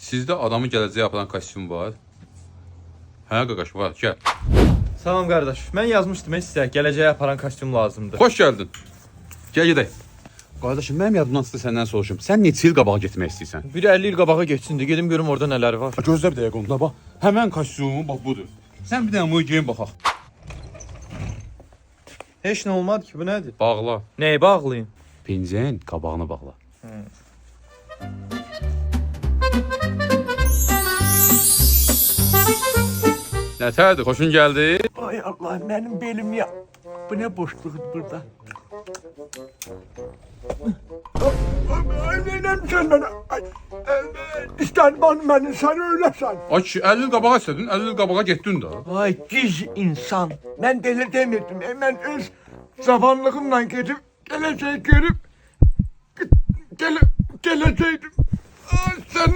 Sizdə adamı gələcəyə aparan kostyum var. Hə qaqaş var, gəl. Salam qardaş. Mən yazmışdım sizə gələcəyə aparan kostyum lazımdır. Xoş gəldin. Gəl gedək. Qardaşım, mənim yadımdan çıxdı səndən soruşum. Sən neçə il qabağa getmək istəyirsən? Bir 50 il qabağa geçsin de gedim görüm orada neler var. Gözlə bir dəqiqə onda bax. Həmən kostyumun bax budur. Sən bir dənə bunu geyin baxaq. Heç ne olmadı ki, bu nedir? Bağla. Neyi bağlayayım? Pencəyin qabağını bağla. Nətərdir, xoşun gəldi? Ay Allah, benim belim ya. Bu ne boşluk burada? Ay benim senden. İsterban beni sen öylesən. Ay kişi, 50 il qabağa istədin, 50 il qabağa getdin də. Vay ciz insan. Ben deli demedim. Hemen öz zamanlığımla gidip geleceği görüp geleceğim. Ay sen